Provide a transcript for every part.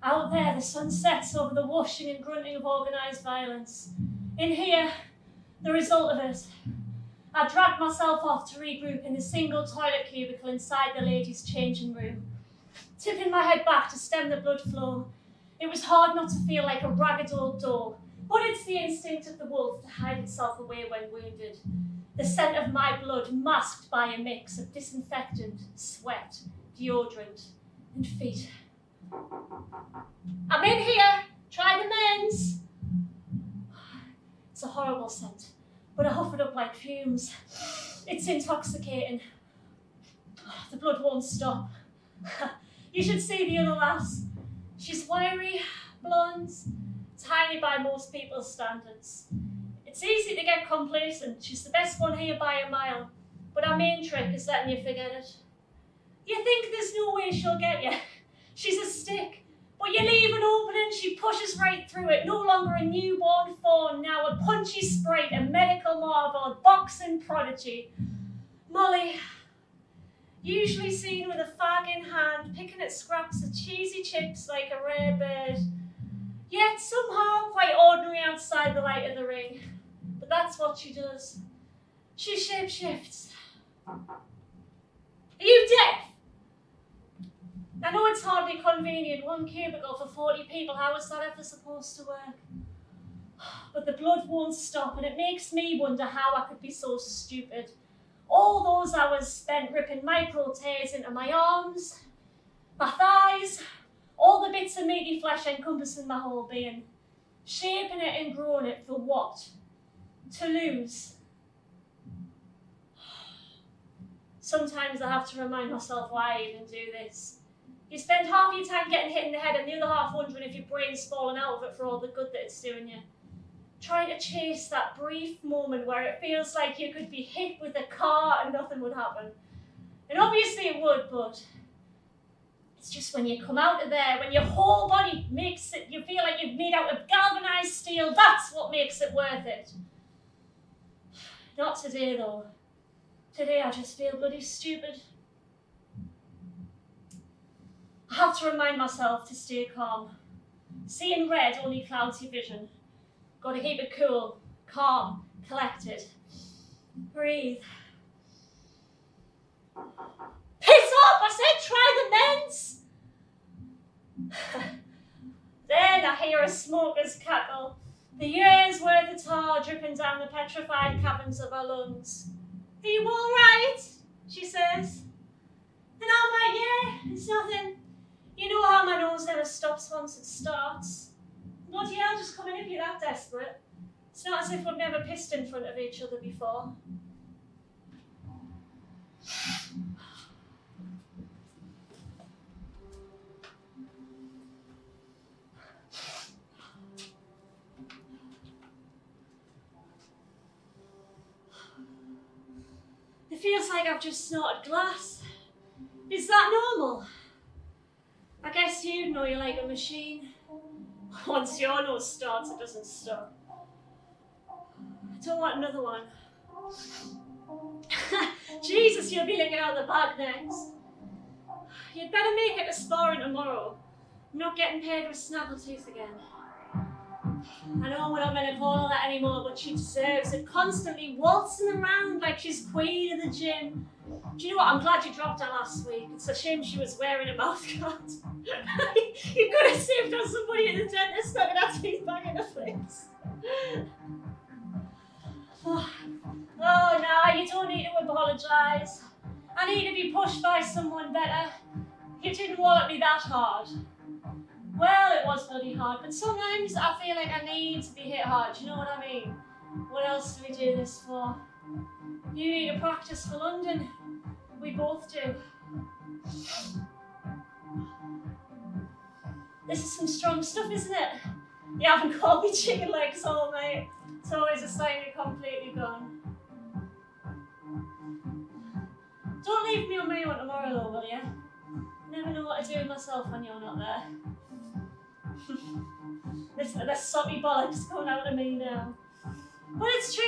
Out there, the sun sets over the whooshing and grunting of organised violence. In here, the result of it. I dragged myself off to regroup in the single toilet cubicle inside the ladies' changing room. Tipping my head back to stem the blood flow, it was hard not to feel like a ragged old dog, but it's the instinct of the wolf to hide itself away when wounded. The scent of my blood masked by a mix of disinfectant, sweat, deodorant, and feet. I'm in here, try the men's. It's a horrible scent, but I huff it up like fumes. It's intoxicating. The blood won't stop. You should see the other lass. She's wiry, blonde, tiny by most people's standards. It's easy to get complacent. She's the best one here by a mile, but our main trick is letting you forget it. You think there's no way she'll get you. She's a stick, but you leave an opening, she pushes right through it. No longer a newborn fawn, now a punchy sprite, a medical marvel, a boxing prodigy. Molly, usually seen with a fag in hand, picking at scraps of cheesy chips like a rare bird. Yet somehow quite ordinary outside the light of the ring. But that's what she does. She shapeshifts. Are you deaf? I know it's hardly convenient, one cubicle for 40 people, how is that ever supposed to work? But the blood won't stop, and it makes me wonder how I could be so stupid. All those hours spent ripping micro tears into my arms, my thighs, all the bits of meaty flesh encompassing my whole being, shaping it and growing it for what? To lose. Sometimes I have to remind myself why I even do this. You spend half your time getting hit in the head and the other half wondering if your brain's fallen out of it for all the good that it's doing you. Trying to chase that brief moment where it feels like you could be hit with a car and nothing would happen. And obviously it would, but it's just when you come out of there, when your whole body makes it, you feel like you've made out of galvanised steel, that's what makes it worth it. Not today though. Today I just feel bloody stupid. I have to remind myself to stay calm. Seeing red only clouds your vision. Got to keep it cool, calm, collected. Breathe. Piss off! I said try the men's! Then I hear a smoker's cackle. The year's worth of tar dripping down the petrified caverns of our lungs. Are you all right? She says. And I'm like, yeah, it's nothing. You know how my nose never stops once it starts. Bloody hell, just come in if you're that desperate. It's not as if we've never pissed in front of each other before. It feels like I've just snorted glass. Is that normal? I guess you know you're like a machine. Once your nose starts, it doesn't stop. I don't want another one. Jesus, you'll be licking out the bag next. You'd better make it to sparring tomorrow. I'm not getting paid with snaggletooth again. I know we're not going to call her that anymore, but she deserves it. Constantly waltzing around like she's queen of the gym. Do you know what? I'm glad you dropped her last week. It's a shame she was wearing a mouthguard. You could have saved her somebody at the dentist knocking her teeth back in the face. Oh, no, you don't need to apologise. I need to be pushed by someone better. You didn't want me that hard. Well, it was bloody hard, but sometimes I feel like I need to be hit hard. Do you know what I mean? What else do we do this for? You need to practice for London. We both do. This is some strong stuff, isn't it? You haven't called me chicken legs all night. It's always a sign you're completely gone. Don't leave me on my own tomorrow though, will you? Never know what to do with myself when you're not there. Listen to this soppy bollocks coming out of me now. But it's true,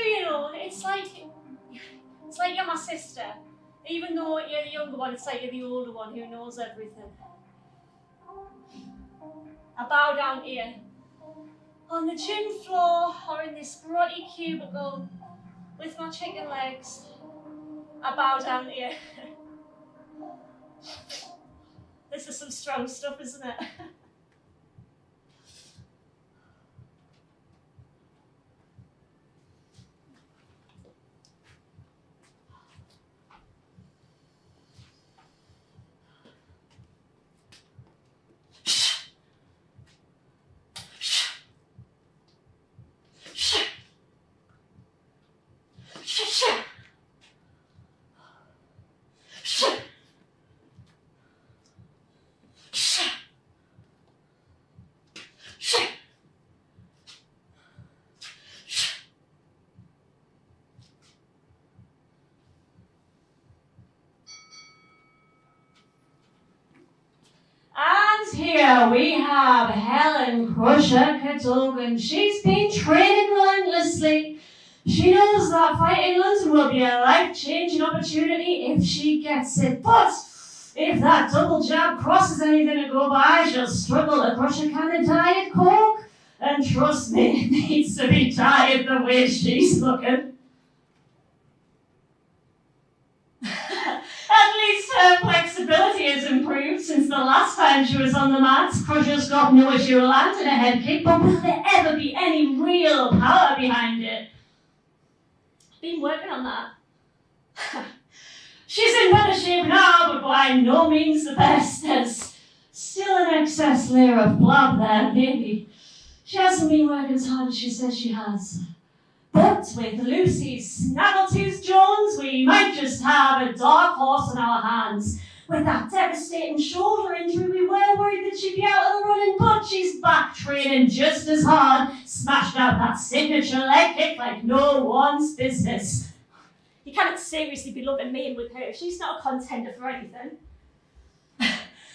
it's like you're my sister. Even though you're the younger one, it's like you're the older one who knows everything. I bow down here, on the gym floor or in this grotty cubicle with my chicken legs. I bow down here. This is some strong stuff, isn't it? Here we have Helen Crusher, and she's been training relentlessly. She knows that fighting London will be a life-changing opportunity if she gets it. But if that double jab crosses anything to go by, she'll struggle to crush a can of Diet Coke. And trust me, it needs to be diet the way she's looking. At least her flexibility has improved since the last time she was on the mats. Crusher's got no issue landing a head kick, but will there ever be any real power behind it? Been working on that. She's in better shape now, but by no means the best. There's still an excess layer of blob there, maybe. She hasn't been working as hard as she says she has. But with Lucy's Snaggletooth Jones, we might just have a dark horse on our hands. With that devastating shoulder injury, we were worried that she'd be out of the running, but she's back training just as hard, smashed out that signature leg kick like no one's business. You can't seriously be lumping me in with her. She's not a contender for anything.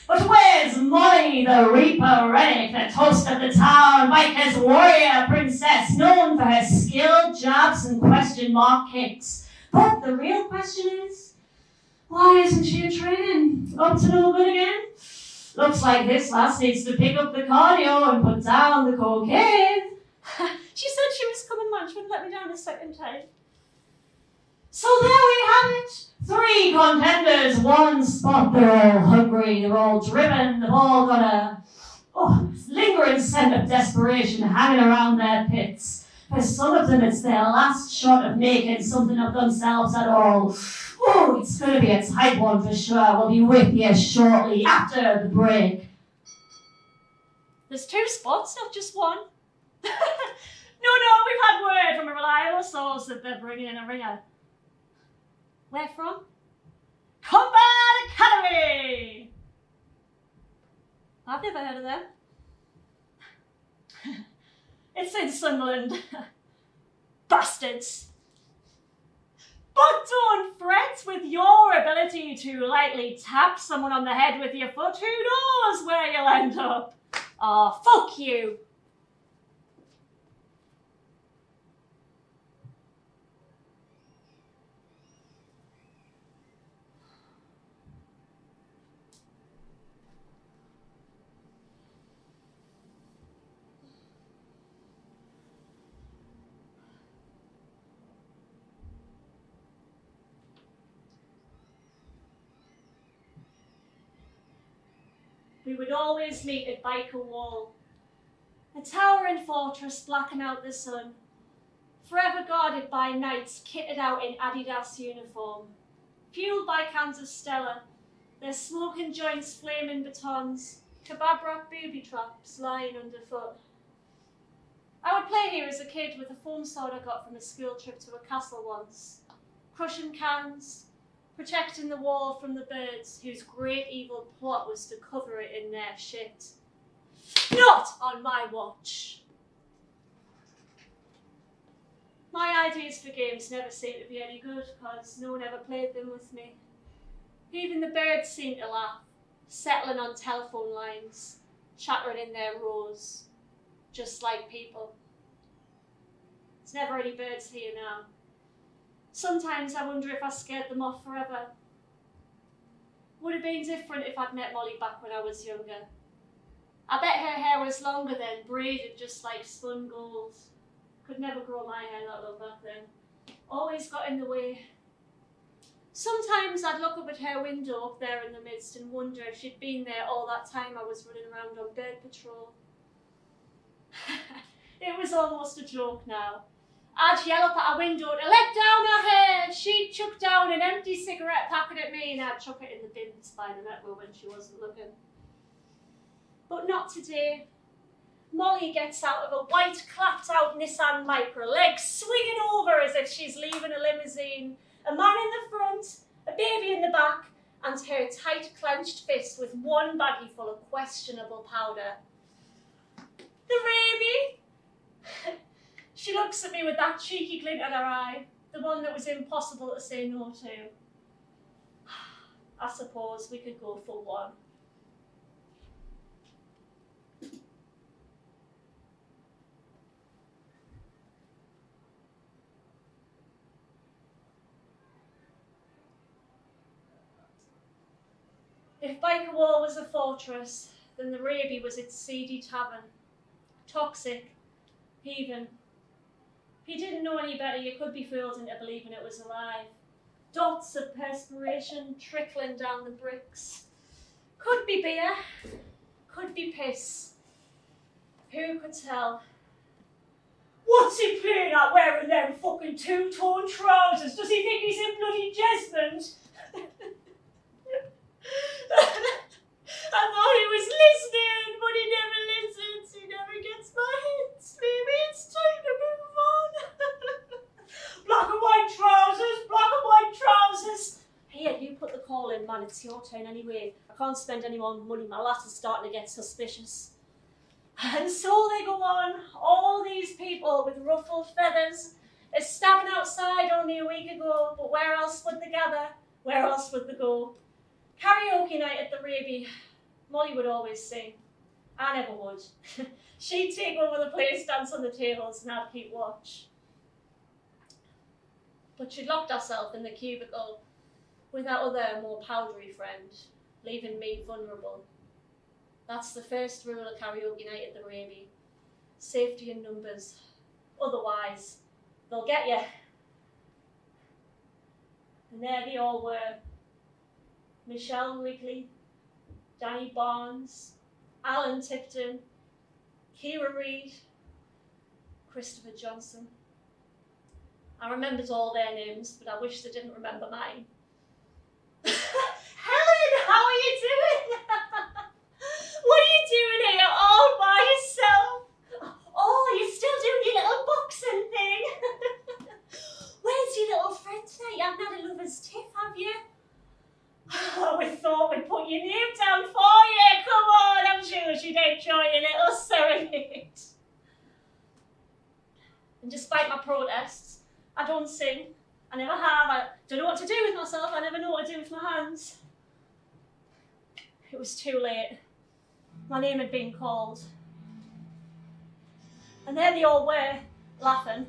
But where's Molly, the Reaper Rennick, the toast of the town, Byker's warrior princess, known for her skilled jabs and question mark kicks? But the real question is, why isn't she in training? Up to no good again? Looks like this lass needs to pick up the cardio and put down the cocaine. She said she was coming, man. She wouldn't let me down a second time. So there we have it. 3 contenders, 1 spot. They're all hungry, they're all driven, they've all got a lingering scent of desperation hanging around their pits. For some of them, it's their last shot of making something of themselves at all. Oh, it's going to be a tight one for sure. We'll be with you shortly after the break. There's 2 spots, not just 1. No, we've had word from a reliable source that they're bringing in a ringer. Where from? Combat Academy! I've never heard of them. It's in Sunderland. Bastards. But don't fret, with your ability to lightly tap someone on the head with your foot, who knows where you'll end up? Oh, fuck you. We would always meet at Byker Wall, a towering fortress blacking out the sun, forever guarded by knights kitted out in Adidas uniform, fueled by cans of Stella, their smoking joints flaming batons, kebab wrap booby traps lying underfoot. I would play here as a kid with a foam sword I got from a school trip to a castle once, crushing cans, protecting the wall from the birds whose great evil plot was to cover it in their shit. Not on my watch. My ideas for games never seemed to be any good because no one ever played them with me. Even the birds seemed to laugh, settling on telephone lines, chattering in their rows, just like people. There's never any birds here now. Sometimes I wonder if I scared them off forever. Would have been different if I'd met Molly back when I was younger. I bet her hair was longer then, braided just like spun gold. Could never grow my hair that long back then. Always got in the way. Sometimes I'd look up at her window up there in the midst and wonder if she'd been there all that time I was running around on bird patrol. It was almost a joke now. I'd yell up at her window to let down her hair. She'd chuck down an empty cigarette packet at me and I'd chuck it in the bins by the network when she wasn't looking. But not today. Molly gets out of a white clapped out Nissan Micra, legs swinging over as if she's leaving a limousine, a man in the front, a baby in the back, and her tight clenched fist with one baggie full of questionable powder. The baby! She looks at me with that cheeky glint in her eye, the one that was impossible to say no to. I suppose we could go for one. If Byker Wall was a fortress, then the Raby was its seedy tavern. Toxic, heaving. If you didn't know any better, you could be fooled into believing it was alive. Dots of perspiration trickling down the bricks. Could be beer, could be piss. Who could tell? What's he playing at wearing them fucking two-tone trousers? Does he think he's in bloody Jesmond? I thought he was listening, but he never listens. He never gets my hints. Maybe it's time to move on. Black and white trousers, black and white trousers. Here, you put the call in, man. It's your turn anyway. I can't spend any more money. My lass is starting to get suspicious. And so they go on. All these people with ruffled feathers are stabbing outside only a week ago. But where else would they gather? Where else would they go? Karaoke night at the Raby. Molly would always sing. I never would. She'd take over the place, dance on the tables, and I'd keep watch. But she'd locked herself in the cubicle with that other, more powdery friend, leaving me vulnerable. That's the first rule of karaoke night at the Raby. Safety in numbers. Otherwise, they'll get you. And there they all were. Michelle Wrigley, Danny Barnes, Alan Tipton, Kira Reid, Christopher Johnson. I remembered all their names, but I wish they didn't remember mine. Helen, how are you doing? What are you doing here all by yourself? Oh, you're still doing your little boxing thing. Where's your little friend tonight? You haven't had a lover's tiff, have you? Oh, we thought we'd put your name down for you. Come on, I'm sure she'd enjoy your little serenade. And despite my protests, I don't sing. I never have. I don't know what to do with myself. I never know what to do with my hands. It was too late. My name had been called. And there they all were, laughing.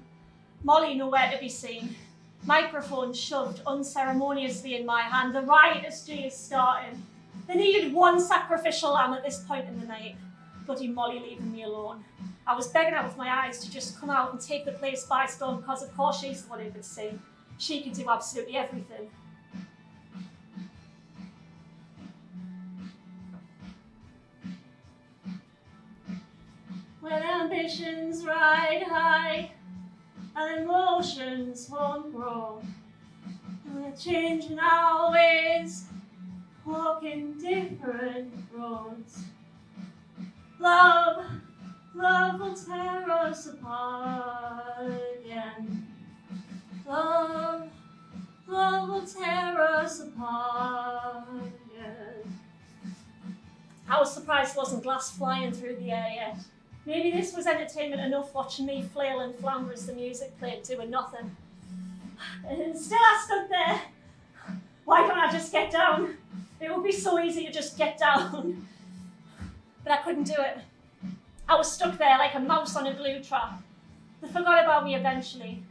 Molly nowhere to be seen. Microphone shoved unceremoniously in my hand. The riotous day is starting. They needed one sacrificial lamb at this point in the night. Bloody Molly leaving me alone. I was begging out with my eyes to just come out and take the place by storm because of course she's the one who could sing. She could do absolutely everything. When ambitions ride high and emotions won't grow, and we're changing our ways, walking different roads. Love will tear us apart again. Love will tear us apart again. I was surprised there wasn't glass flying through the air yet. Maybe this was entertainment enough, watching me flail and flounder as the music played, doing nothing. And still I stood there. Why don't I just get down? It would be so easy to just get down. But I couldn't do it. I was stuck there like a mouse on a glue trap. They forgot about me eventually.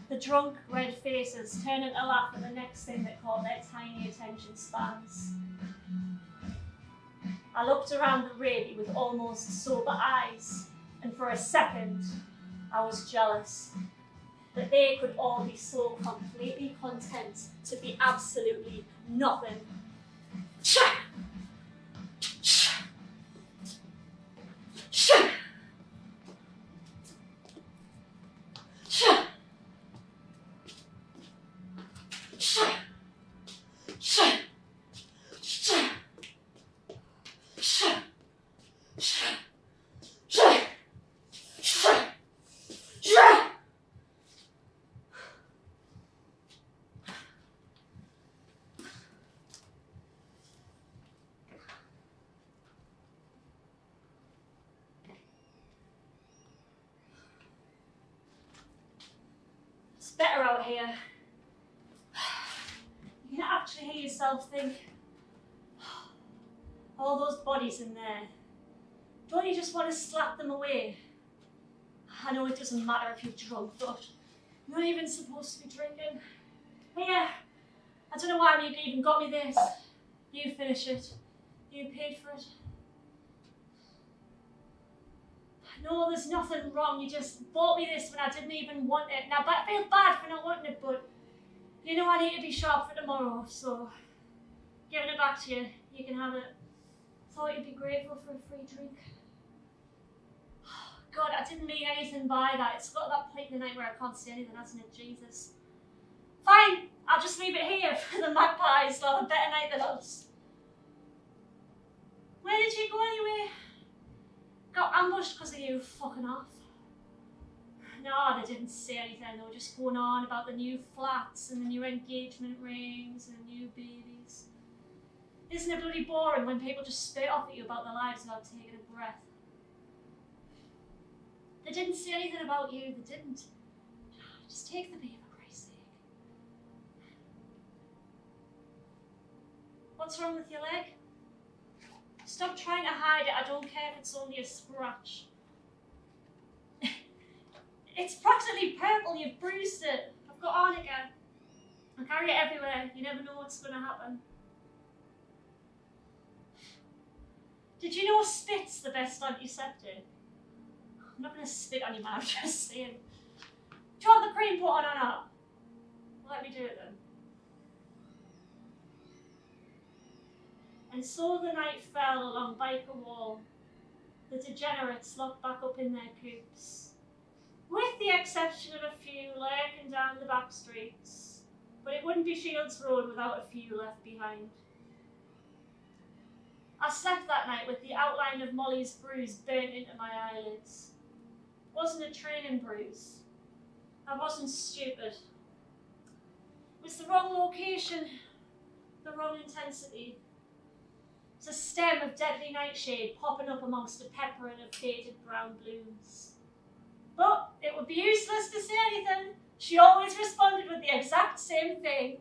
The drunk, red faces turning to laugh at the next thing that caught their tiny attention spans. I looked around the rave with almost sober eyes, and for a second, I was jealous that they could all be so completely content to be absolutely nothing. It's better out here. You can actually hear yourself think, all those bodies in there, don't you just want to slap them away? I know it doesn't matter if you're drunk, but you're not even supposed to be drinking. Here, I don't know why you even got me this. You finish it. You paid for it. No, there's nothing wrong. You just bought me this when I didn't even want it. Now, I feel bad for not wanting it, but you know I need to be sharp for tomorrow, so giving it back to you. You can have it. Thought you'd be grateful for a free drink. God, I didn't mean anything by that. It's got that point in the night where I can't see anything, hasn't it? Jesus. Fine, I'll just leave it here for the magpies. They'll have a better night than us. Where did you go anyway? Got ambushed because of you fucking off. No, they didn't say anything. They were just going on about the new flats and the new engagement rings and the new babies. Isn't it bloody boring when people just spit off at you about their lives without taking a breath? They didn't say anything about you, they didn't. Just take the bait for Christ's sake. What's wrong with your leg? Stop trying to hide it, I don't care if it's only a scratch. It's practically purple, you've bruised it. I've got arnica. I carry it everywhere, you never know what's going to happen. Did you know spit's the best antiseptic? I'm not going to spit on you, man, I'm just saying. Do you want the cream put on or not? Let me do it then. And so the night fell along Byker Wall. The degenerates locked back up in their coops, with the exception of a few lurking down the back streets. But it wouldn't be Shields Road without a few left behind. I slept that night with the outline of Molly's bruise burnt into my eyelids. It wasn't a training bruise. I wasn't stupid. It was the wrong location, the wrong intensity. It was a stem of deadly nightshade popping up amongst a peppering of faded brown blooms. But it would be useless to say anything. She always responded with the exact same thing.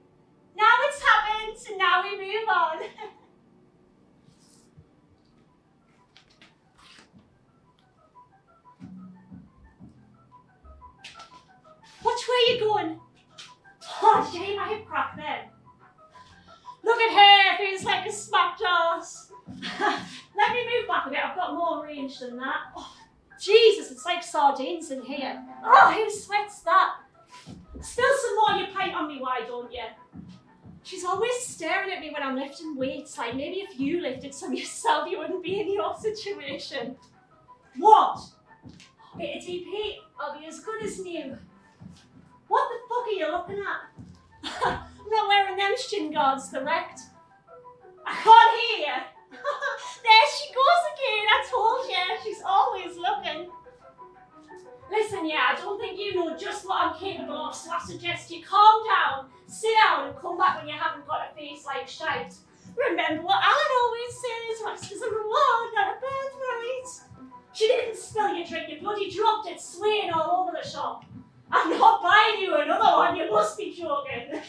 Now it's happened, and now we move on. Which way are you going? Oh, did you hear my hip crack then? Look at her, feels like a smacked ass. Let me move back a bit, I've got more range than that. Oh, Jesus, it's like sardines in here. Oh, who sweats that? Spill some more of your pint on me, why don't you? She's always staring at me when I'm lifting weights, like maybe if you lifted some yourself, you wouldn't be in your situation. What? Bit of TP, I'll be as good as new. What the fuck are you looking at? I'm not wearing them shin guards, they're wrecked. I can't hear you. There she goes again, I told you, she's always looking. Listen, yeah, I don't think you know just what I'm capable of, so I suggest you calm down, sit down and come back when you haven't got a face like shite. Remember what Alan always says, rest is a reward, not a birthright. She didn't spill your drink, you bloody dropped it swaying all over the shop. I'm not buying you another one, you must be joking.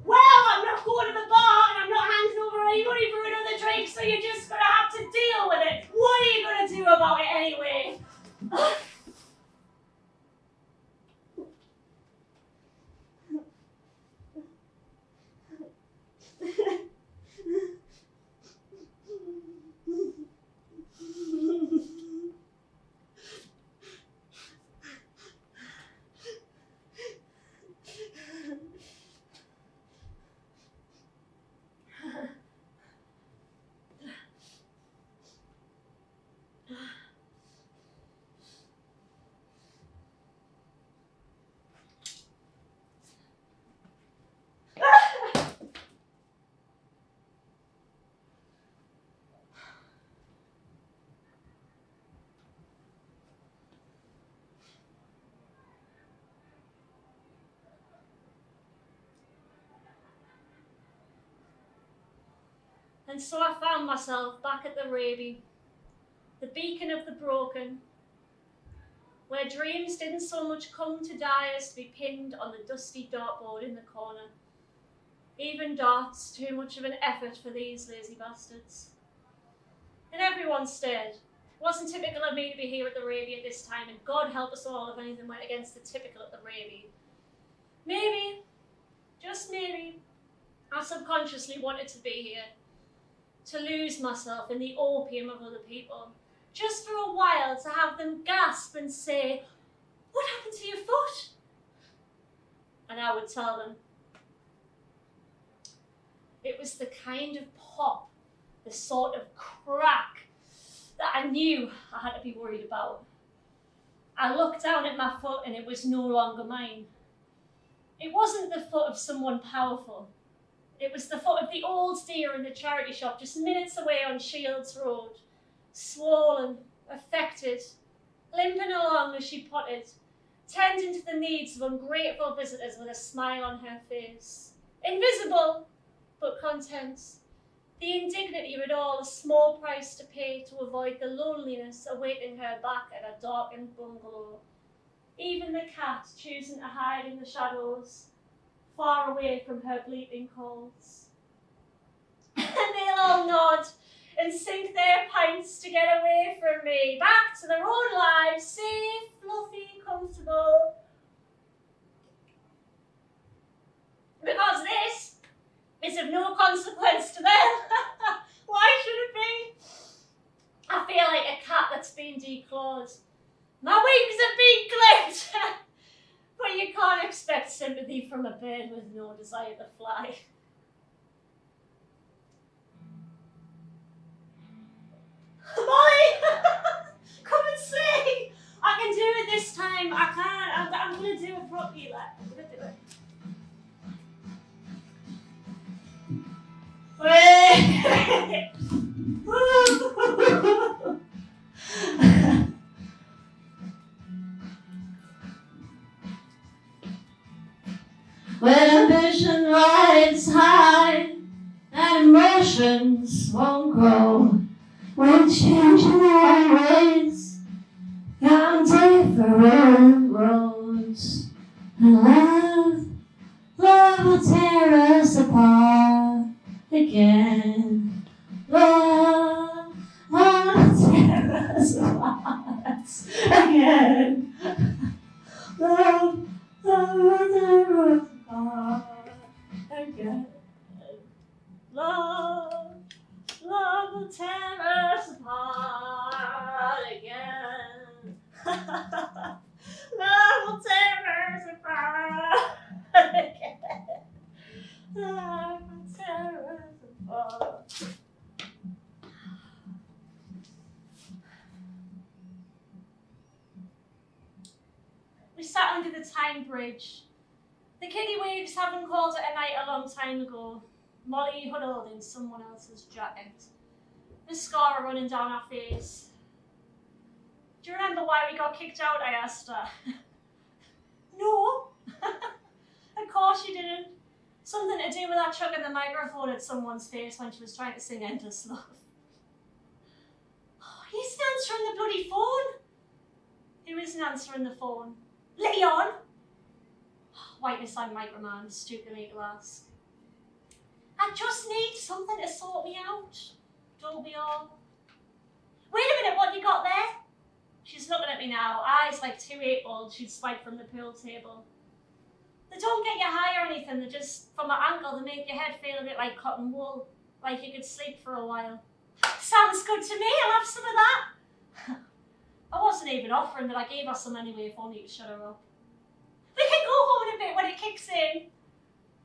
Well, I'm not going to the bar and I'm not handing over anybody for another drink, so you're just going to have to deal with it. What are you going to do about it anyway? And so I found myself back at the Raby, the beacon of the broken, where dreams didn't so much come to die as to be pinned on the dusty dartboard in the corner. Even darts, too much of an effort for these lazy bastards. And everyone stared. It wasn't typical of me to be here at the Raby at this time, and God help us all if anything went against the typical at the Raby. Maybe, just maybe, I subconsciously wanted to be here, to lose myself in the opium of other people, just for a while to have them gasp and say, "What happened to your foot?" And I would tell them. It was the kind of pop, the sort of crack that I knew I had to be worried about. I looked down at my foot and it was no longer mine. It wasn't the foot of someone powerful. It was the foot of the old dear in the charity shop just minutes away on Shields Road, swollen, affected, limping along as she potted, tending to the needs of ungrateful visitors with a smile on her face. Invisible, but content. The indignity of it all, a small price to pay to avoid the loneliness awaiting her back at a darkened bungalow. Even the cat choosing to hide in the shadows, far away from her bleating calls. And they'll all nod and sink their pints to get away from me, back to their own lives, safe, fluffy, comfortable. Because this is of no consequence to them. Why should it be? I feel like a cat that's been declawed. My wings have been clipped. But you can't expect sympathy from a bird with no desire to fly. Molly! Come and see! I can do it this time. I can't. I'm going to do it properly. I'm going to do it. When ambition rides high and emotions won't grow, when changing our ways down different roads, and love will tear us apart again. Love will tear us apart again. Love will tear us apart again. Love will tear us apart again. Love will tear us apart again. Love will tear us apart. We sat under the Tyne Bridge. The kiddie waves haven't called it a night a long time ago. Molly huddled in someone else's jacket. Mascara running down our face. Do you remember why we got kicked out? I asked her. No. Of course you didn't. Something to do with that chucking the microphone at someone's face when she was trying to sing Endless Love. Oh, he isn't answering the bloody phone. Who isn't answering the phone? Leon! Whiteness on microman, stupid me to ask. I just need something to sort me out. Don't we all? Wait a minute, what you got there? She's looking at me now, eyes like 2 8-year-olds she'd swiped from the pool table. They don't get you high or anything, they're just, from my ankle, they make your head feel a bit like cotton wool, like you could sleep for a while. Sounds good to me, I'll have some of that. I wasn't even offering, but I gave her some anyway, if only to shut her up. We can go home in a bit when it kicks in.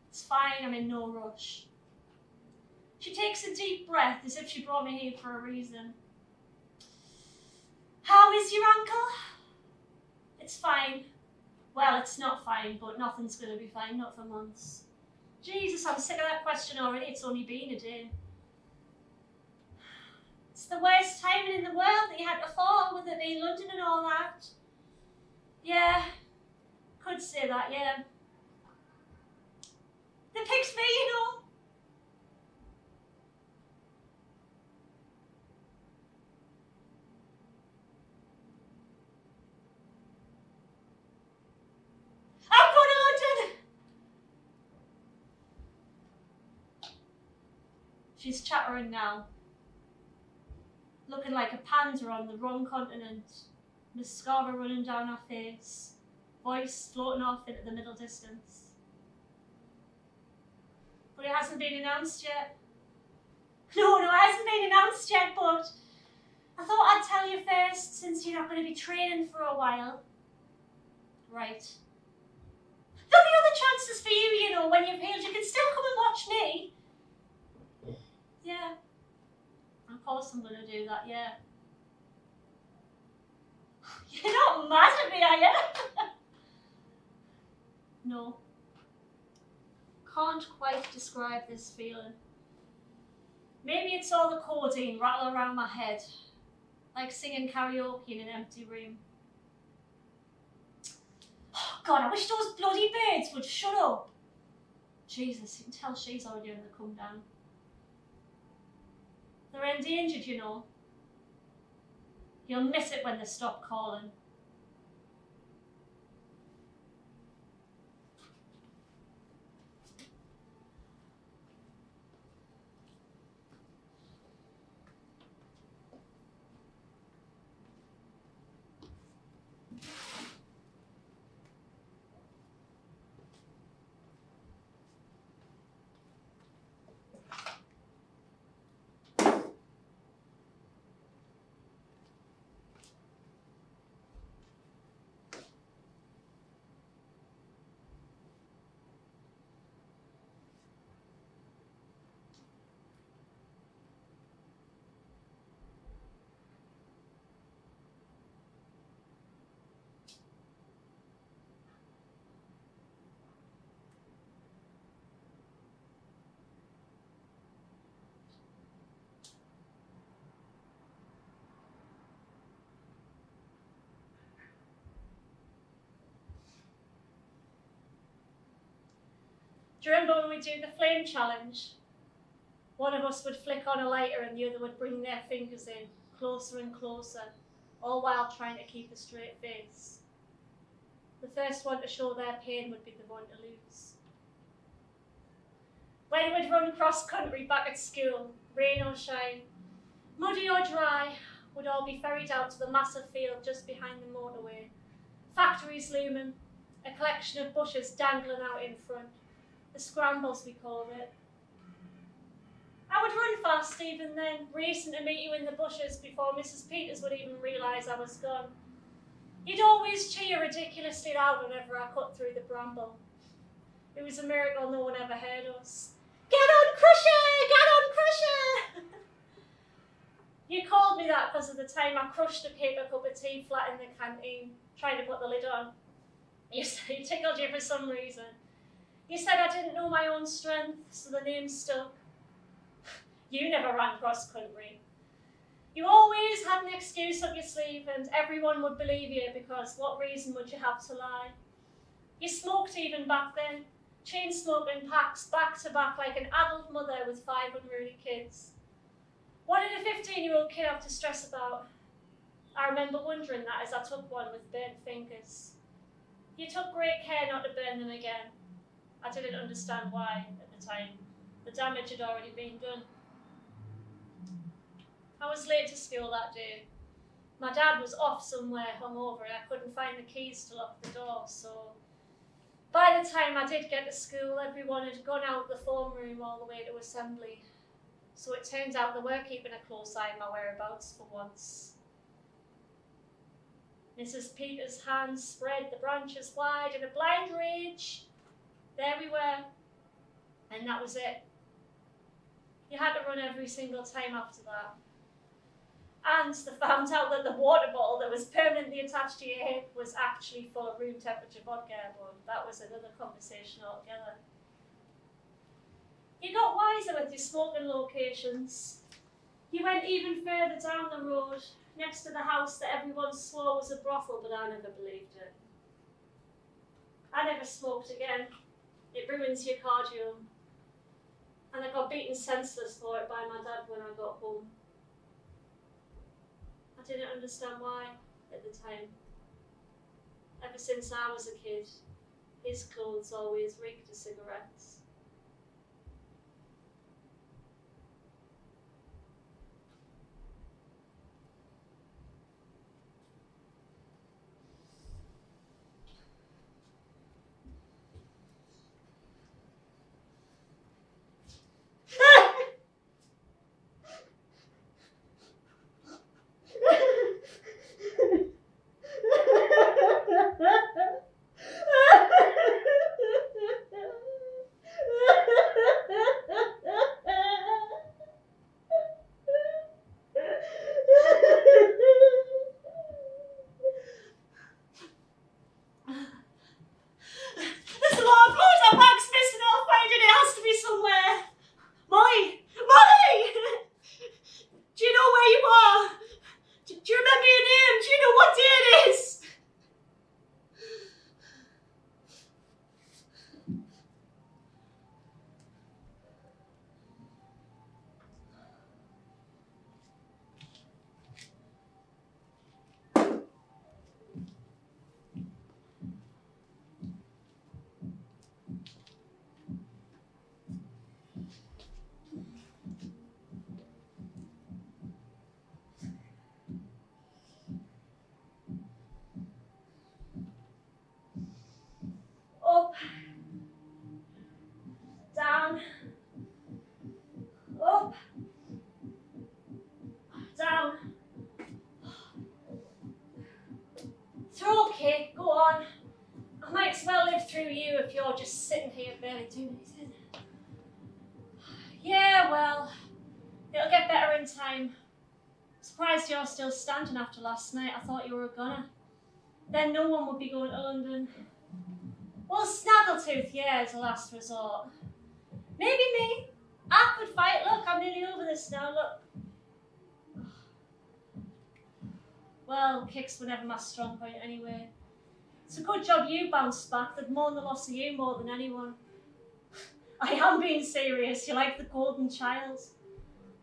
It's fine, I'm in no rush. She takes a deep breath as if she brought me here for a reason. How is your ankle? It's fine. Well, it's not fine, but nothing's going to be fine, not for months. Jesus, I'm sick of that question already. It's only been a day. It's the worst timing in the world that you had to fall with it being London and all that. Yeah, could say that, yeah. They picked me, you know. She's chattering now, looking like a panda on the wrong continent, mascara running down her face, voice floating off into the middle distance. But it hasn't been announced yet. No, it hasn't been announced yet, but I thought I'd tell you first, since you're not going to be training for a while. Right. There'll be other chances for you, you know, when you've healed. You can still come and watch me. Yeah. Of course I'm going to do that, yeah. You're not mad at me, are you? No. Can't quite describe this feeling. Maybe it's all the codeine rattling around my head, like singing karaoke in an empty room. Oh God, I wish those bloody birds would shut up. Jesus, you can tell she's already on the come down. They're endangered, you know. You'll miss it when they stop calling. Do you remember when we do the flame challenge? One of us would flick on a lighter and the other would bring their fingers in, closer and closer, all while trying to keep a straight face. The first one to show their pain would be the one to lose. When we'd run cross country back at school, rain or shine, muddy or dry, would all be ferried out to the massive field just behind the motorway. Factories looming, a collection of bushes dangling out in front. The scrambles, we called it. I would run fast even then, racing to meet you in the bushes before Mrs. Peters would even realise I was gone. You'd always cheer ridiculously loud whenever I cut through the bramble. It was a miracle no one ever heard us. Get on, Crusher! Get on, Crusher! You called me that because of the time I crushed a paper cup of tea flat in the canteen, trying to put the lid on. You said it tickled you for some reason. You said I didn't know my own strength, so the name stuck. You never ran cross country. You always had an excuse up your sleeve and everyone would believe you because what reason would you have to lie? You smoked even back then, chain smoking packs back to back like an adult mother with 5 unruly kids. What did a 15-year-old kid have to stress about? I remember wondering that as I took one with burnt fingers. You took great care not to burn them again. I didn't understand why at the time. The damage had already been done. I was late to school that day. My dad was off somewhere hungover and I couldn't find the keys to lock the door, so by the time I did get to school, everyone had gone out the form room all the way to assembly. So it turns out they were keeping a close eye on my whereabouts for once. Mrs. Peters' hands spread the branches wide in a blind rage. There we were, and that was it. You had to run every single time after that. And they found out that the water bottle that was permanently attached to your hip was actually full of room temperature vodka, but that was another conversation altogether. You got wiser with your smoking locations. You went even further down the road, next to the house that everyone swore was a brothel, but I never believed it. I never smoked again. It ruins your cardio. And I got beaten senseless for it by my dad when I got home. I didn't understand why at the time. Ever since I was a kid, his clothes always reeked of cigarettes. doing anything. Yeah, well, it'll get better in time. Surprised you're still standing after last night. I thought you were a gunner. Then no one would be going to London. Well, Snaggletooth, yeah, is a last resort. Maybe me. I could fight. Look, I'm nearly over this now, look. Well, kicks were never my strong point anyway. It's a good job you bounced back. They'd mourn the loss of you more than anyone. I am being serious. You're like the golden child.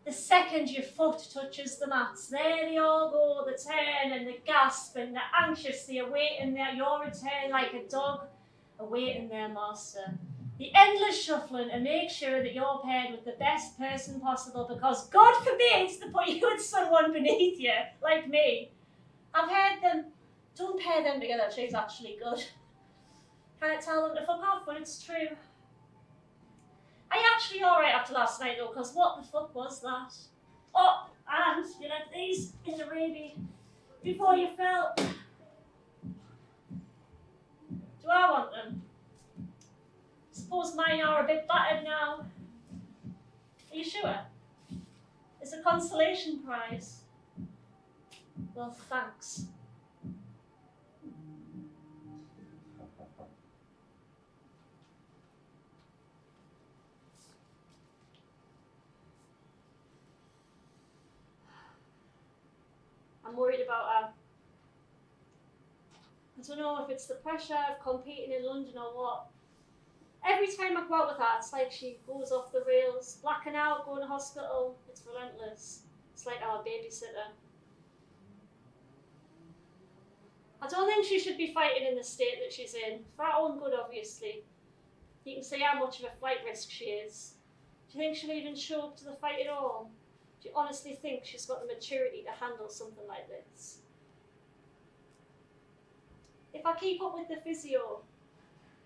The second your foot touches the mats, there they all go, the turn and the gasp and the anxiously awaiting your return like a dog awaiting their master. The endless shuffling to make sure that you're paired with the best person possible because God forbids to put you with someone beneath you, like me. I've heard them. Don't pair them together, she's actually good. Can't tell them to fuck off when it's true. Are you actually alright after last night though, because what the fuck was that? Oh, and you left these in the Raby before you fell. Do I want them? Suppose mine are a bit battered now. Are you sure? It's a consolation prize. Well, thanks. I'm worried about her. I don't know if it's the pressure of competing in London or what. Every time I go out with her, it's like she goes off the rails, blacking out, going to hospital. It's relentless. It's like our babysitter. I don't think she should be fighting in the state that she's in. For her own good, obviously. You can see how much of a flight risk she is. Do you think she'll even show up to the fight at all? Do you honestly think she's got the maturity to handle something like this? If I keep up with the physio,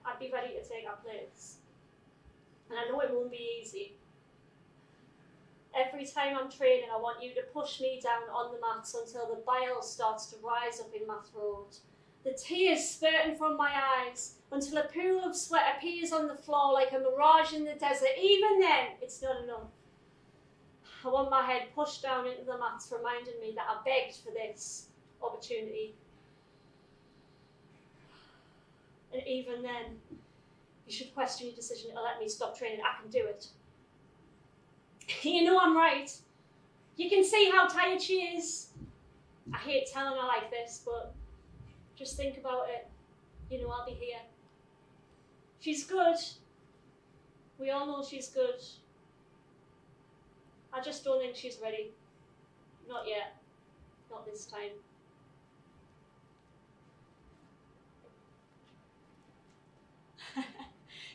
I'd be ready to take her place. And I know it won't be easy. Every time I'm training, I want you to push me down on the mats until the bile starts to rise up in my throat. The tears spurting from my eyes until a pool of sweat appears on the floor like a mirage in the desert. Even then, it's not enough. I want my head pushed down into the mats, reminding me that I begged for this opportunity. And even then, you should question your decision to let me stop training. I can do it. You know I'm right. You can see how tired she is. I hate telling her like this, but just think about it. You know I'll be here. She's good. We all know she's good. I just don't think she's ready. Not yet. Not this time.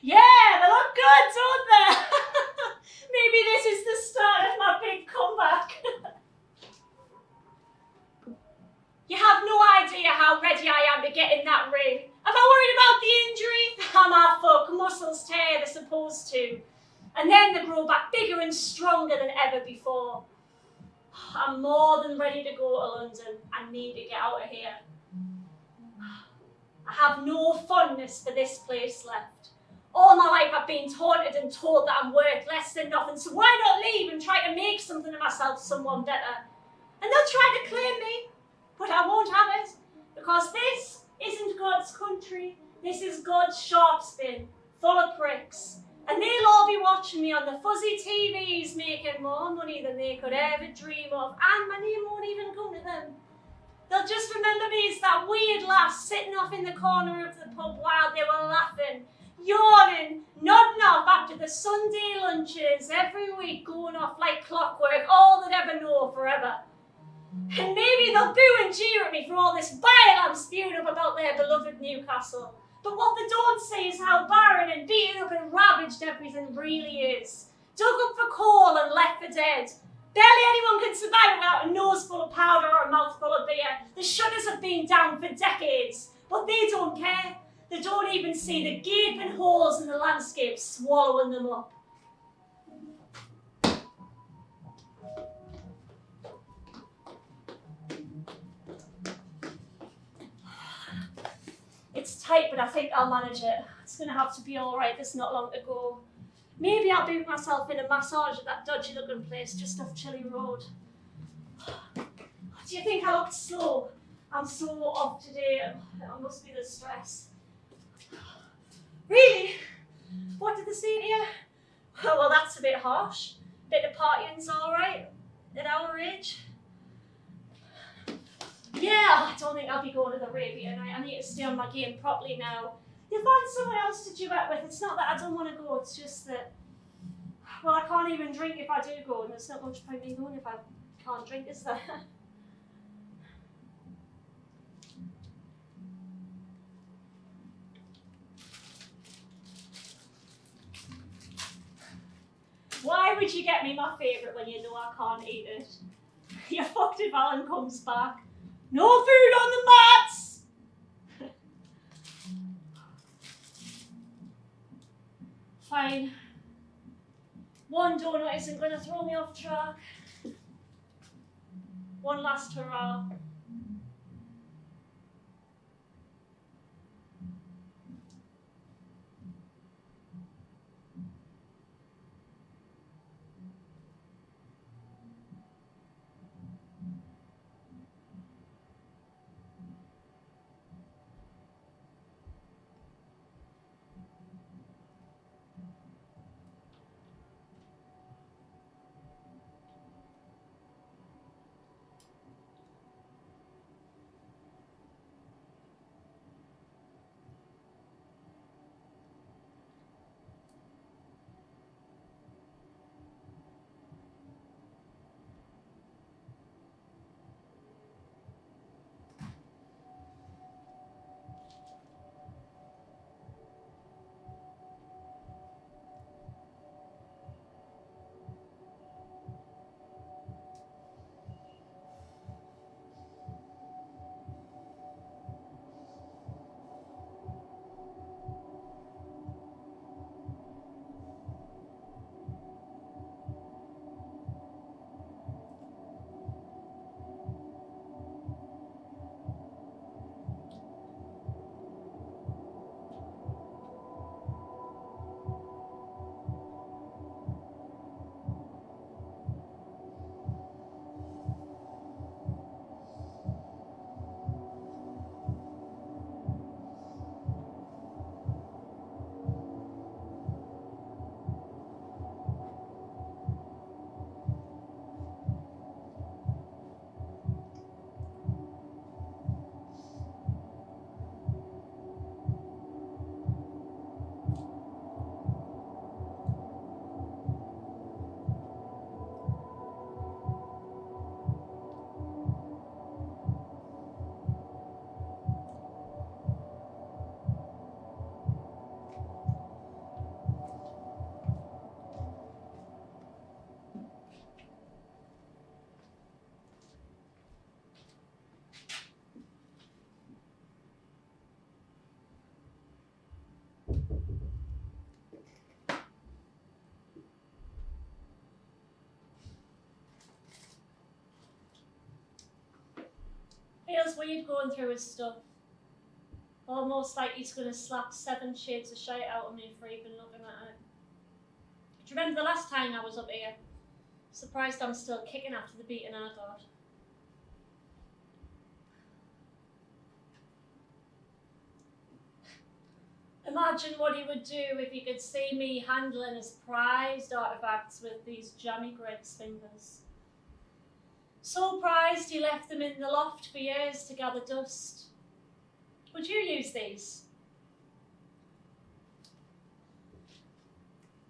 Yeah, they look good, don't they? Maybe this is the start of my big comeback. You have no idea how ready I am to get in that ring. Am I worried about the injury? I'm our fuck. Muscles tear, they're supposed to. And then they grow back bigger and stronger than ever before. I'm more than ready to go to London. I need to get out of here. I have no fondness for this place left. All my life I've been taunted and told that I'm worth less than nothing, so why not leave and try to make something of myself someone better? And they'll try to claim me, but I won't have it, because this isn't God's country. This is God's sharp spin, full of pricks. And they'll all be watching me on the fuzzy TVs, making more money than they could ever dream of, and my name won't even come to them. They'll just remember me as that weird lass sitting off in the corner of the pub while they were laughing, yawning, nodding off after the Sunday lunches every week, going off like clockwork, all they'd ever know forever. And maybe they'll boo and jeer at me for all this bile I'm spewing up about their beloved Newcastle. But what they don't see is how barren and beaten up and ravaged everything really is. Dug up for coal and left for dead. Barely anyone can survive without a nose full of powder or a mouthful of beer. The shutters have been down for decades, but they don't care. They don't even see the gaping holes in the landscape swallowing them up. It's tight, but I think I'll manage it. It's going to have to be alright, there's not long to go. Maybe I'll book myself in a massage at that dodgy looking place just off Chilly Road. Do you think I looked slow? I'm so off today. It must be the stress. Really? What did they say to you? Well, that's a bit harsh. Bit of partying's alright at our age. Yeah, I don't think I'll be going to the rave tonight. I need to stay on my game properly now. You'll find someone else to duet with. It's not that I don't want to go, it's just that, well, I can't even drink if I do go, and there's not much point in going if I can't drink, is there? Why would you get me my favourite when you know I can't eat it? You're fucked if Alan comes back. No food on the mats! Fine. One donut isn't going to throw me off track. One last hurrah. Feels weird going through his stuff. Almost like he's going to slap 7 shades of shite out of me for even looking at it. Do you remember the last time I was up here? Surprised I'm still kicking after the beating I got. Imagine what he would do if he could see me handling his prized artefacts with these jammy Greg's fingers. So prized he left them in the loft for years to gather dust. Would you use these?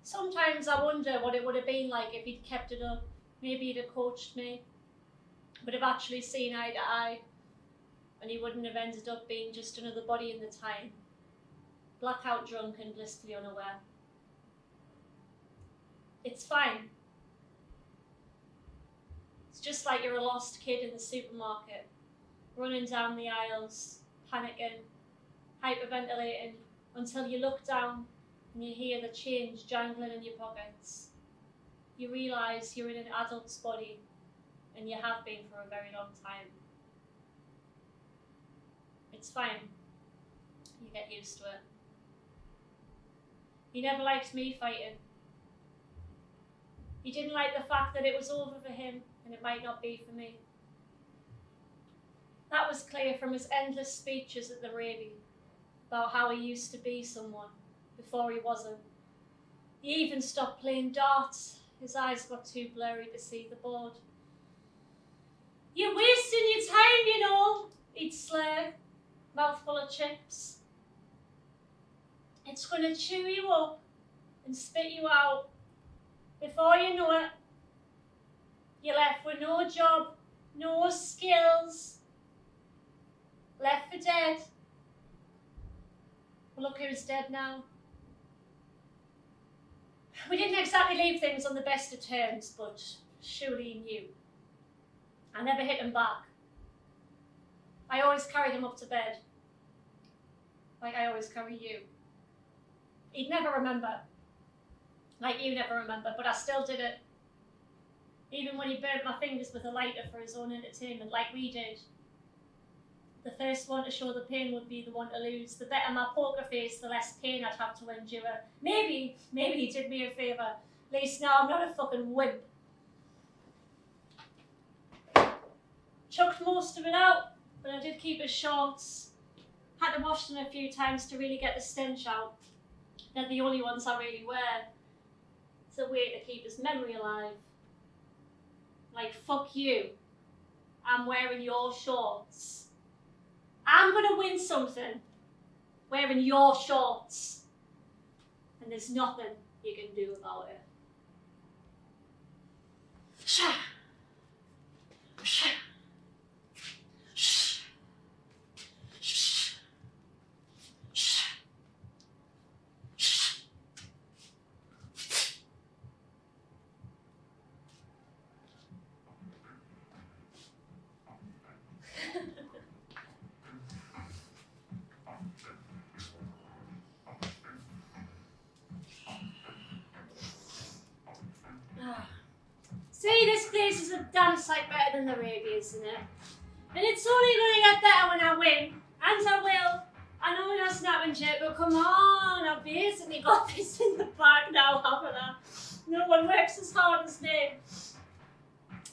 Sometimes I wonder what it would have been like if he'd kept it up. Maybe he'd have coached me, would have actually seen eye to eye, and he wouldn't have ended up being just another body in the time, blackout drunk and blissfully unaware. It's fine. It's just like you're a lost kid in the supermarket, running down the aisles, panicking, hyperventilating, until you look down and you hear the change jangling in your pockets. You realise you're in an adult's body, and you have been for a very long time. It's fine. You get used to it. He never liked me fighting. He didn't like the fact that it was over for him and it might not be for me. That was clear from his endless speeches at the rally about how he used to be someone before he wasn't. He even stopped playing darts. His eyes got too blurry to see the board. "You're wasting your time, you know," he'd slur, mouthful of chips. "It's going to chew you up and spit you out. Before you know it, you're left with no job, no skills, left for dead." Well, look who's dead now. We didn't exactly leave things on the best of terms, but surely he knew. I never hit him back. I always carried him up to bed, like I always carry you. He'd never remember, like you never remember, but I still did it. Even when he burnt my fingers with a lighter for his own entertainment, like we did. The first one to show the pain would be the one to lose. The better my poker face, the less pain I'd have to endure. Maybe he did me a favour. At least now I'm not a fucking wimp. Chucked most of it out, but I did keep his shorts. Had to wash them a few times to really get the stench out. They're the only ones I really wear. It's a way to keep his memory alive. Like, fuck you. I'm wearing your shorts. I'm going to win something wearing your shorts. And there's nothing you can do about it. See, this place is a damn sight better than the radio, isn't it? And it's only going to get better when I win. And I will. I know we're not snapping shit, but come on, I've basically got this in the bag now, haven't I? No one works as hard as me.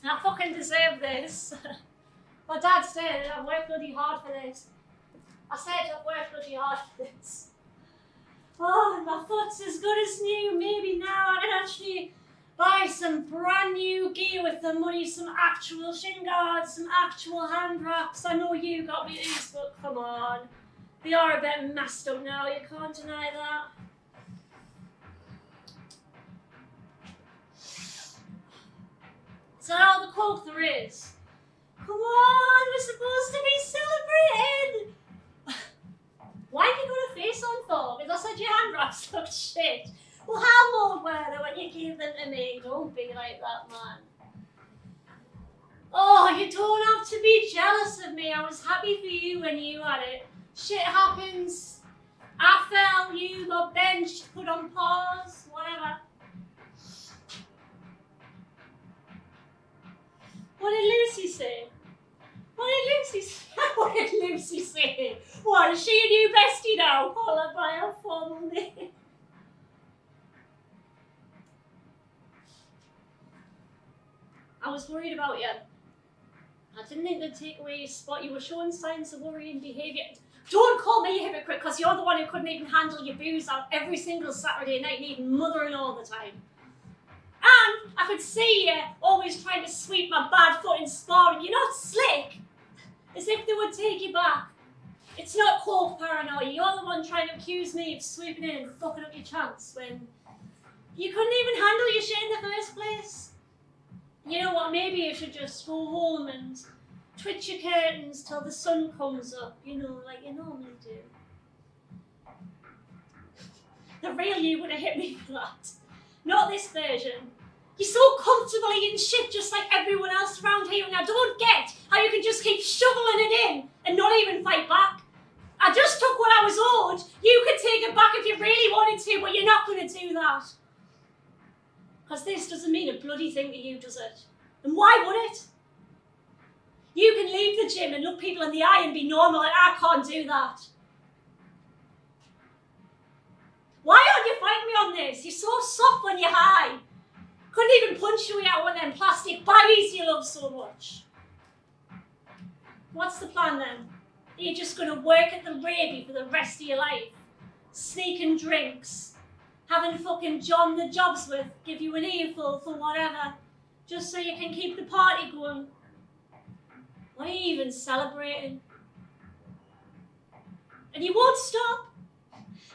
I fucking deserve this. My dad said I've worked bloody hard for this. I said I've worked bloody hard for this. Oh, and my foot's as good as new. Maybe now I can actually buy some brand new gear with the money, some actual shin guards, some actual hand wraps. I know you got me these, but come on. They are a bit messed up now, you can't deny that. Is that all the coke there is? Come on, we're supposed to be celebrating! Why have you got a face on for? Because I said your hand wraps look shit. Well, how old were they when you gave them to me? Don't be like that, man. Oh, you don't have to be jealous of me. I was happy for you when you had it. Shit happens. I fell, you got benched, put on pause, whatever. What did Lucy say? What did Lucy say? What did Lucy say? What, is she a new bestie now? Call her by her formal name. I was worried about you. I didn't think they'd take away your spot. You were showing signs of worrying behaviour. Don't call me a hypocrite, because you're the one who couldn't even handle your booze out every single Saturday night, needing mothering all the time. And I could see you always trying to sweep my bad foot in sparring. You're not slick. As if they would take you back. It's not coke paranoia. You're the one trying to accuse me of sweeping in and fucking up your chance when you couldn't even handle your shit in the first place. You know what, maybe you should just go home and twitch your curtains till the sun comes up, you know, like you normally do. The real you would have hit me for that. Not this version. You're so comfortably in shit just like everyone else around here, and I don't get how you can just keep shoveling it in and not even fight back. I just took what I was owed. You could take it back if you really wanted to, but you're not going to do that. Because this doesn't mean a bloody thing to you, does it? And why would it? You can leave the gym and look people in the eye and be normal, and I can't do that. Why aren't you fighting me on this. You're so soft when you're high. Couldn't even punch you out with them plastic baggies you love so much. What's the plan then? Are you just going to work at the Raby for the rest of your life? Sneaking drinks? Having fucking John the Jobsworth give you an earful for whatever, just so you can keep the party going? Or are you even celebrating? And you won't stop.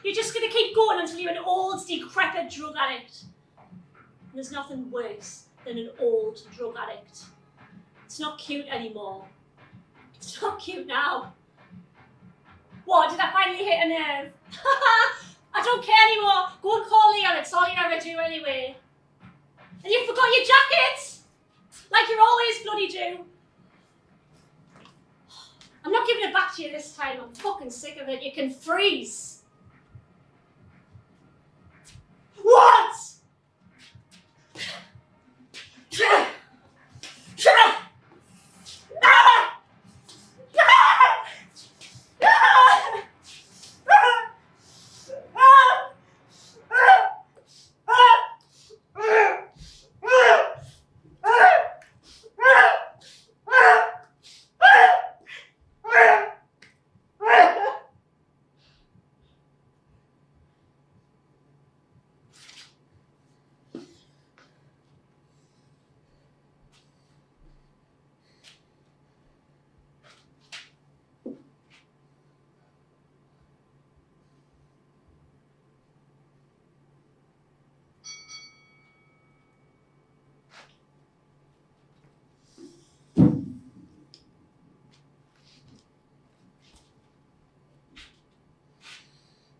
You're just going to keep going until you're an old, decrepit drug addict. And there's nothing worse than an old drug addict. It's not cute anymore. It's not cute now. What, did I finally hit a nerve? I don't care anymore. Go and call Leon, it's all you ever do anyway. And you forgot your jacket! Like you always bloody do. I'm not giving it back to you this time. I'm fucking sick of it. You can freeze. What?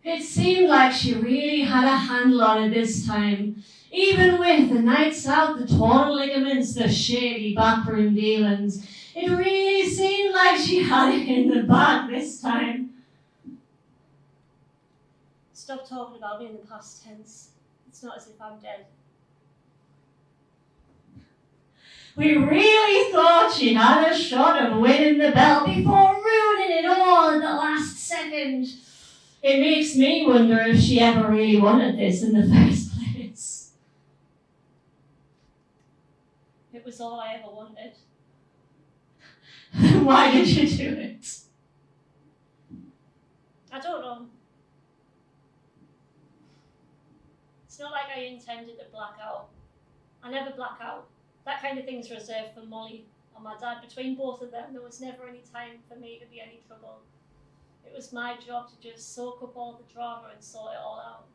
It seemed like she really had a handle on it this time, even with the nights out, the torn ligaments, the shady backroom dealings. It really seemed like she had it in the bag this time. Stop talking about me in the past tense. It's not as if I'm dead. We really thought she had a shot of winning the belt before ruining it all at the last second. It makes me wonder if she ever really wanted this in the first place. It was all I ever wanted. Why did you do it? I don't know. It's not like I intended to black out. I never black out. That kind of thing's reserved for Molly or my dad. Between both of them, there was never any time for me to be any trouble. It was my job to just soak up all the drama and sort it all out.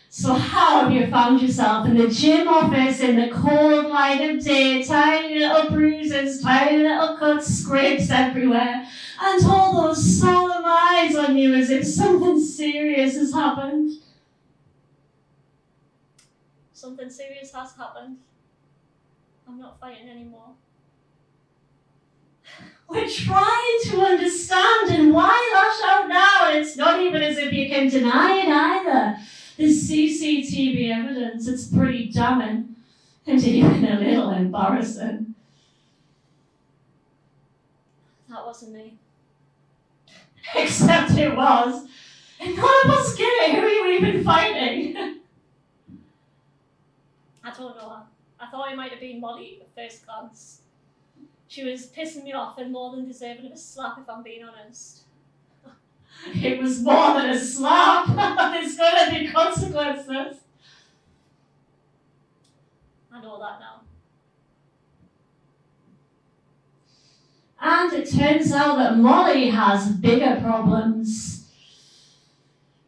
So how have you found yourself in the gym office in the cold light of day, tiny little bruises, tiny little cuts, scrapes everywhere, and all those solemn eyes on you as if something serious has happened? Something serious has happened. I'm not fighting anymore. We're trying to understand, and why lash out now? It's not even as if you can deny it either. The CCTV evidence, it's pretty damning, and even a little embarrassing. That wasn't me. Except it was. And none of us get it. Who are you even fighting? I don't know her. I thought it might have been Molly at first glance. She was pissing me off and more than deserving of a slap, if I'm being honest. It was more than a slap. There's going to be consequences. I know that now. And it turns out that Molly has bigger problems.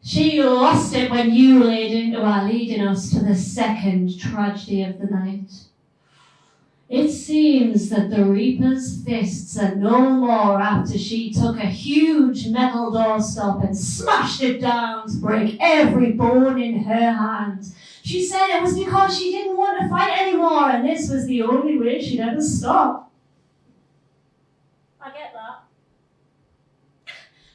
She lost it when you laid into her, leading us to the second tragedy of the night. It seems that the Reaper's fists are no more after she took a huge metal doorstop and smashed it down to break every bone in her hand. She said it was because she didn't want to fight anymore, and this was the only way she'd ever stop. I get that.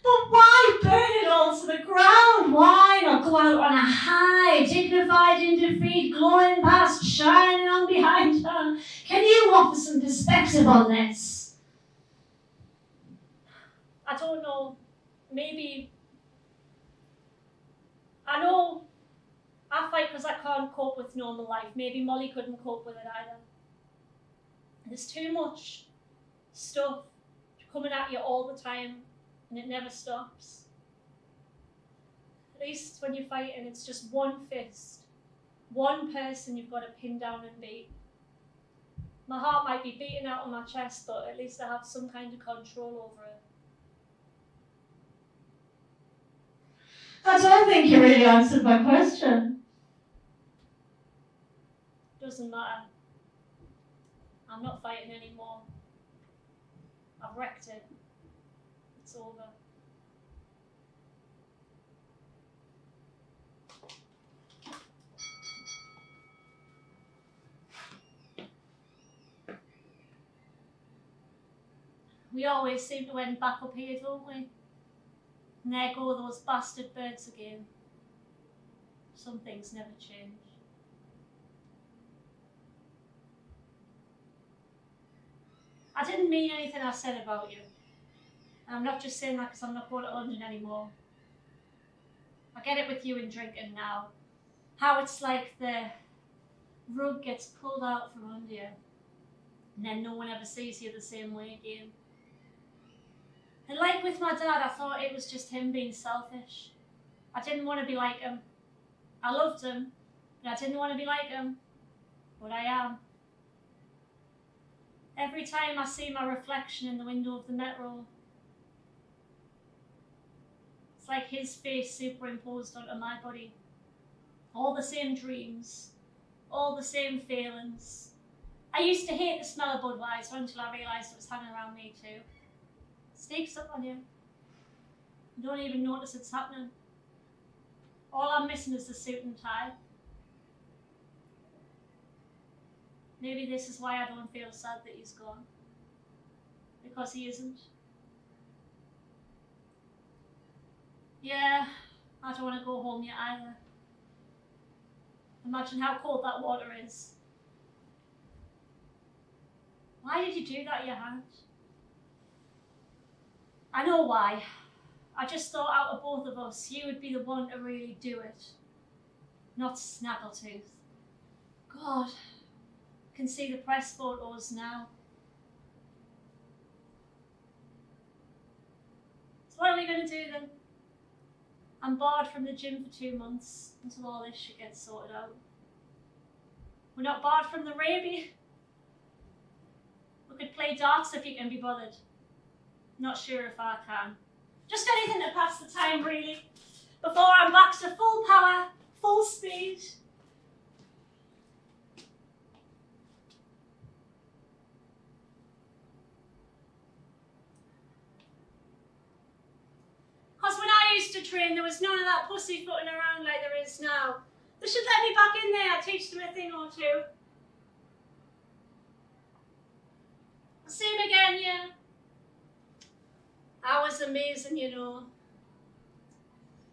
But why burn it all to the ground? Why not go out on a high, dignified in defeat, glowing past, shining on behind her? Can you offer some perspective on this? I don't know. Maybe I know I fight because I can't cope with normal life. Maybe Molly couldn't cope with it either. There's too much stuff coming at you all the time, and it never stops. At least when you're fighting, it's just one fist, one person you've got to pin down and beat. My heart might be beating out on my chest, but at least I have some kind of control over it. I don't think you really answered my question. Doesn't matter. I'm not fighting anymore. I've wrecked it. It's over. We always seem to end back up here, don't we? And there go those bastard birds again. Some things never change. I didn't mean anything I said about you. And I'm not just saying that because I'm not going to London anymore. I get it with you and drinking now. How it's like the rug gets pulled out from under you, and then no one ever sees you the same way again. And like with my dad, I thought it was just him being selfish. I didn't want to be like him. I loved him, but I didn't want to be like him. But I am. Every time I see my reflection in the window of the metro, it's like his face superimposed onto my body. All the same dreams, all the same feelings. I used to hate the smell of Budweiser until I realised it was hanging around me too. Sneaks up on you. You don't even notice it's happening. All I'm missing is the suit and tie. Maybe this is why I don't feel sad that he's gone. Because he isn't. Yeah, I don't want to go home yet either. Imagine how cold that water is. Why did you do that, your hand? I know why. I just thought out of both of us, you would be the one to really do it. Not Snaggletooth. God, I can see the press photos now. So what are we going to do then? I'm barred from the gym for 2 months until all this shit gets sorted out. We're not barred from the rabies. We could play darts if you can be bothered. Not sure if I can. Just anything to pass the time, really. Before I'm back to full power, full speed. Because when I used to train, there was none of that pussyfooting around like there is now. They should let me back in there, teach them a thing or two. Same again, yeah. That was amazing, you know.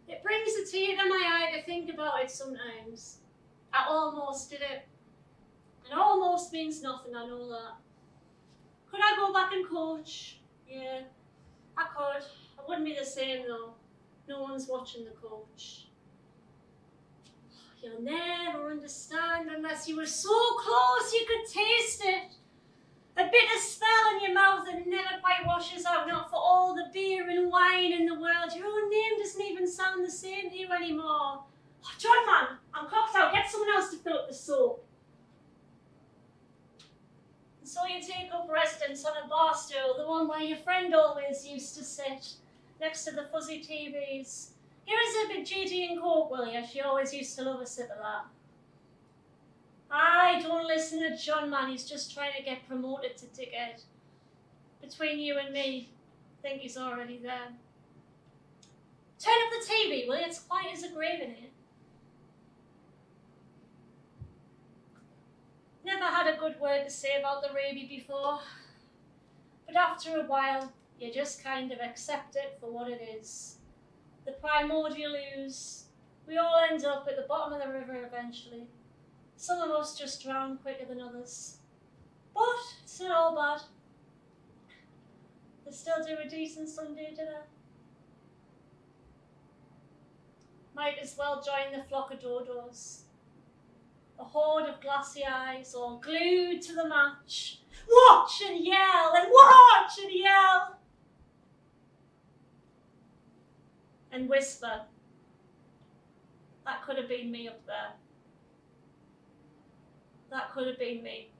It brings a tear to my eye to think about it sometimes. I almost did it. And almost means nothing, I know that. Could I go back and coach? Yeah, I could. It wouldn't be the same though. No one's watching the coach. You'll never understand unless you were so close you could taste it. A bitter smell in your mouth that never quite washes out, not for all the beer and wine in the world. Your own name doesn't even sound the same to you anymore. Oh, John, man, I'm cocked out. Get someone else to fill up the soap. And so you take up residence on a bar stool, the one where your friend always used to sit, next to the fuzzy TVs. Here is a bit GT and Coke, will you? She always used to love a sip of that. Aye, don't listen to John, man. He's just trying to get promoted to dickhead. Between you and me, I think he's already there. Turn up the TV, will you? It's quiet as a grave in here. Never had a good word to say about the rabies before. But after a while, you just kind of accept it for what it is. The primordial ooze. We all end up at the bottom of the river eventually. Some of us just drown quicker than others. But it's not all bad. They still do a decent Sunday, do they? Might as well join the flock of dodos. A horde of glassy eyes all glued to the match. Watch and yell and watch and yell. And whisper, that could have been me up there. That could have been me.